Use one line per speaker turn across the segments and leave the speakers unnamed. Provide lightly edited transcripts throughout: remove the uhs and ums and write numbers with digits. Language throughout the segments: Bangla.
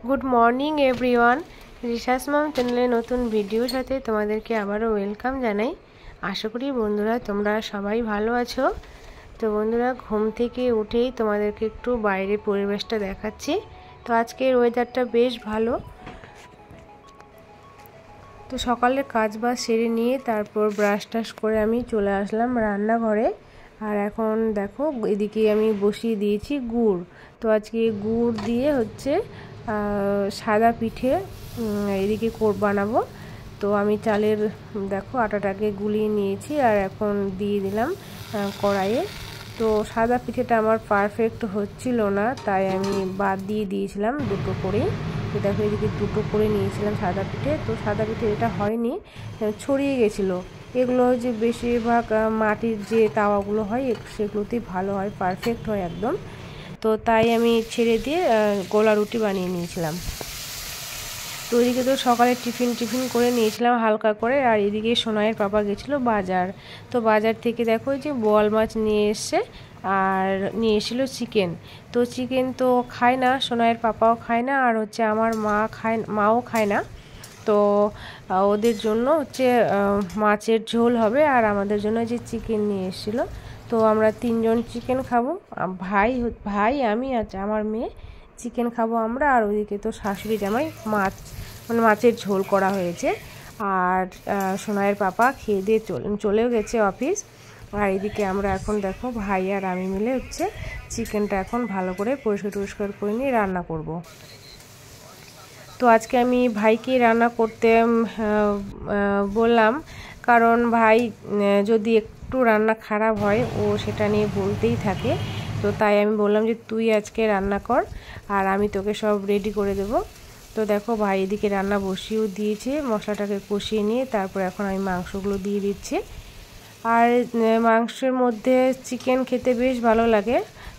গুড মর্নিং এভরিওয়ান, রিসাস মম চ্যানেলে নতুন ভিডিওর সাথে তোমাদেরকে আবারও ওয়েলকাম জানাই। আশা করি বন্ধুরা তোমরা সবাই ভালো আছো। তো বন্ধুরা, ঘুম থেকে উঠেই তোমাদেরকে একটু বাইরের পরিবেশটা দেখাচ্ছি। তো আজকের ওয়েদারটা বেশ ভালো। তো সকালে কাজ বাজ সেরে নিয়ে তারপর ব্রাশ টাশ করে আমি চলে আসলাম রান্নাঘরে। আর এখন দেখো এদিকে আমি বসিয়ে দিয়েছি গুড়। তো আজকে গুড় দিয়ে হচ্ছে সাদা পিঠে এদিকে বানাবো। তো আমি চালের দেখো আটাটাকে গুলিয়ে নিয়েছি আর এখন দিয়ে দিলাম কড়াইয়ে। তো সাদা পিঠেটা আমার পারফেক্ট হচ্ছিল না, তাই আমি বাদ দিয়ে দিয়েছিলাম দুটো করেই। তো দেখো এদিকে দুটো করে নিয়েছিলাম সাদা পিঠে। তো সাদা পিঠে এটা হয়নি, ছড়িয়ে গেছিলো। এগুলো যে বেশিরভাগ মাটির যে তাওয়াগুলো হয় সেগুলোতেই ভালো হয়, পারফেক্ট হয় একদম। তো তাই আমি ছেড়ে দিয়ে গোলা রুটি বানিয়ে নিয়েছিলাম। তো ওইদিকে তো সকালে টিফিন করে নিয়েছিলাম হালকা করে। আর এদিকে সোনাইয়ের পাপা গেছিলো বাজার। তো বাজার থেকে দেখো যে বোয়াল মাছ নিয়ে এসছে আর নিয়ে এসেছিলো চিকেন। তো চিকেন তো খায় না, সোনাইয়ের পাপাও খায় না, আর হচ্ছে আমার মাও খায় না। তো ওদের জন্য হচ্ছে মাছের ঝোল হবে, আর আমাদের জন্য যে চিকেন নিয়ে এসেছিলো। তো আমরা 3 জন চিকেন খাবো, ভাই আমি আর আমার মেয়ে চিকেন খাবো আমরা। আর ওইদিকে তো শাশুড়ি জামাই মাছের ঝোল করা হয়েছে। আর সোনাইয়ের পাপা খেয়ে দিয়ে চলেও গেছে অফিস। আর এদিকে আমরা এখন দেখো ভাই আর আমি মিলে হচ্ছে চিকেনটা এখন ভালো করে পরিষ্কার করে নিয়ে রান্না করব। তো আজকে আমি ভাইকে রান্না করতে বললাম, কারণ ভাই যদি একটু রান্না খারাপ হয় ও সেটা নিয়ে বলতেই থাকে। তো তাই আমি বললাম যে তুই আজকে রান্না কর আর আমি তোকে সব রেডি করে দেব। তো দেখো ভাই এদিকে রান্না বসিয়েও দিয়েছে, মশলাটাকে কষিয়ে নিয়ে তারপর এখন আমি মাংসগুলো দিয়ে দিচ্ছি। আর মাংসের মধ্যে চিকেন খেতে বেশ ভালো লাগে,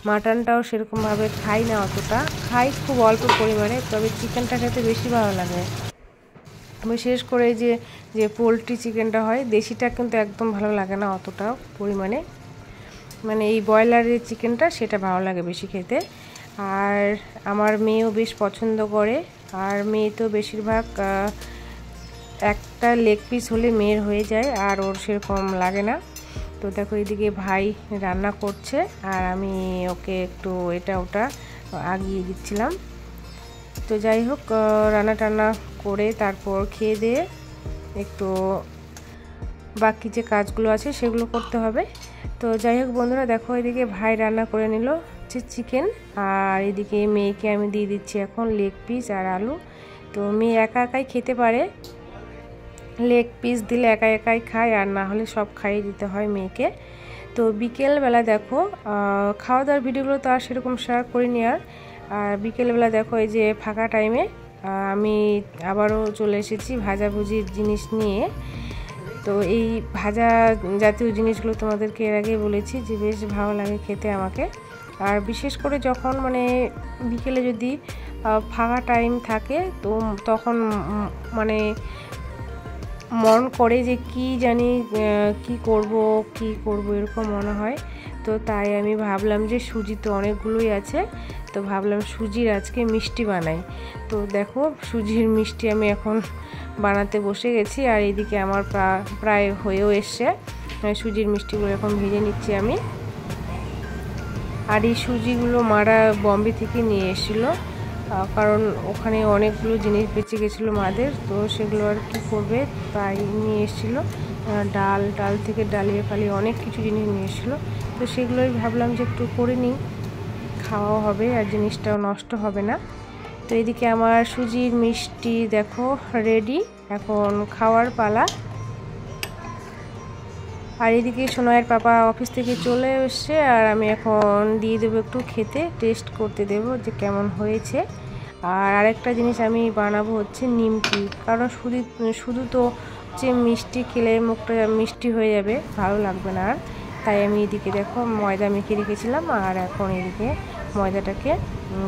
মাটনটাও সেরকমভাবে খাই না, অতটা খাই খুব অল্প পরিমাণে, তবে চিকেনটা খেতে বেশি ভালো লাগে। বিশেষ করে যে পোলট্রি চিকেনটা হয়, দেশিটা কিন্তু একদম ভালো লাগে না অতটা পরিমাণে, মানে এই ব্রয়লারের চিকেনটা সেটা ভালো লাগে বেশি খেতে। আর আমার মেয়েও বেশ পছন্দ করে, আর মেয়ে তো বেশিরভাগ একটা লেগ পিস হলে মেয়ের হয়ে যায়, আর ওর সেরকম লাগে না। তো দেখো এদিকে ভাই রান্না করছে আর আমি ওকে একটু এটা ওটা আগিয়ে দিচ্ছিলাম। তো যাই হোক, রান্না টান্না করে তারপর খেয়ে দিয়ে একটু বাকি যে কাজগুলো আছে সেগুলো করতে হবে। তো যাই হোক বন্ধুরা, দেখো এদিকে ভাই রান্না করে নিল হচ্ছে চিকেন, আর এদিকে মেয়েকে আমি দিয়ে দিচ্ছি এখন লেগ পিস আর আলু। তো মেয়ে একা একাই খেতে পারে, লেগ পিস দিলে একা একাই খায়, আর না হলে সব খাইয়ে দিতে হয় মেয়েকে। তো বিকেলবেলা দেখো খাওয়া দাওয়ার ভিডিওগুলো তো আর সেরকম শেয়ার করিনি। আর বিকেলবেলা দেখো এই যে ফাঁকা টাইমে আমি আবারও চলে এসেছি ভাজাভুজির জিনিস নিয়ে। তো এই ভাজা জাতীয় জিনিসগুলো তোমাদেরকে এর আগে বলেছি যে বেশ ভালো লাগে খেতে আমাকে। আর বিশেষ করে যখন মানে বিকেলে যদি ফাঁকা টাইম থাকে তো তখন মানে মন করে যে কি জানি কি করব এরকম মনে হয়। তো তাই আমি ভাবলাম যে সুজি তো অনেকগুলোই আছে, তো ভাবলাম সুজির আজকে মিষ্টি বানাই। তো দেখো সুজির মিষ্টি আমি এখন বানাতে বসে গেছি। আর এইদিকে আমার প্রায় হয়েও এসছে, সুজির মিষ্টিগুলো এখন ভেজে নিচ্ছি আমি। আর এই সুজিগুলো মারা বম্বে থেকে নিয়ে এসেছিলো, কারণ ওখানে অনেকগুলো জিনিস বেঁচে গেছিলো মাদের, তো সেগুলো আর কি করবে তাই নিয়ে এসেছিলো। ডাল থেকে ডালিয়া ফালিয়ে অনেক কিছু জিনিস নিয়ে এসেছিলো। তো সেগুলোই ভাবলাম যে একটু করে নিই, খাওয়াও হবে আর জিনিসটাও নষ্ট হবে না। তো এদিকে আমার সুজির মিষ্টি দেখো রেডি, এখন খাওয়ার পালা। আর এদিকে সোনাইয়ের পাপা অফিস থেকে চলে এসছে, আর আমি এখন দিয়ে দেবো একটু খেতে, টেস্ট করতে দেবো যে কেমন হয়েছে। আর আরেকটা জিনিস আমি বানাবো হচ্ছে নিমকি, কারণ শুধু তো হচ্ছে মিষ্টি খেলে মুখটা মিষ্টি হয়ে যাবে, ভালো লাগবে না আর। তাই আমি এদিকে দেখো ময়দা মেখে রেখেছিলাম, আর এখন এদিকে ময়দাটাকে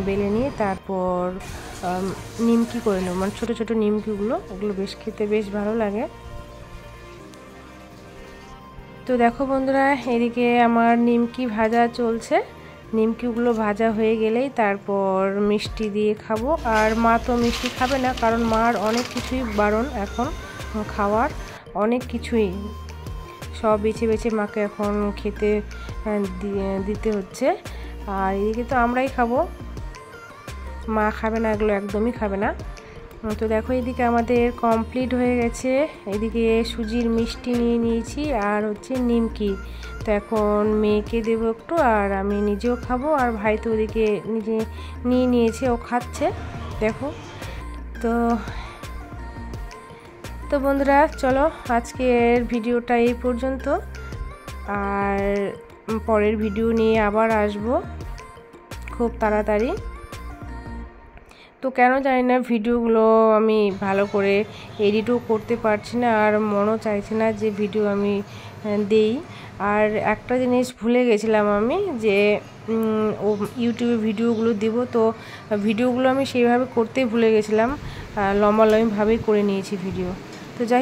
বেলে নিয়ে তারপর নিমকি করে নেব, মানে ছোটো ছোটো নিমকিগুলো, ওগুলো বেশ খেতে বেশ ভালো লাগে। তো দেখো বন্ধুরা এদিকে আমার নিমকি ভাজা চলছে, নিমকিগুলো ভাজা হয়ে গেলেই তারপর মিষ্টি দিয়ে খাবো। আর মা তো মিষ্টি খাবে না, কারণ মার অনেক কিছুই বারণ এখন খাওয়ার, অনেক কিছুই সব বেছে বেছে মাকে এখন খেতে দিতে হচ্ছে। আর এদিকে তো আমরাই খাবো, মা খাবে না, এগুলো একদমই খাবে না। তো দেখো এদিকে আমাদের কমপ্লিট হয়ে গেছে। এদিকে সুজির মিষ্টি নিয়ে নিয়েছি আর হচ্ছে নিমকি। তো এখন মেয়েকে দেবো একটু, আর আমি নিজেও খাবো। আর ভাই তো ওদিকে নিজে নিয়ে নিয়েছে, ও খাচ্ছে দেখো। তো বন্ধুরা চলো আজকের ভিডিওটা এই পর্যন্ত, আর পরের ভিডিও নিয়ে আবার আসবো খুব তাড়াতাড়ি। তো কেন জানি না ভিডিওগুলো আমি ভালো করে এডিটও করতে পারছি না, আর মনও চাইছে না যে ভিডিও আমি দেই। আর একটা জিনিস ভুলে গেছিলাম আমি, যে ইউটিউবে ভিডিওগুলো দিব, তো ভিডিওগুলো আমি সেইভাবে করতেই ভুলে গেছিলাম, লম্বালম্বিভাবেই করে নিয়েছি ভিডিও। তো যাই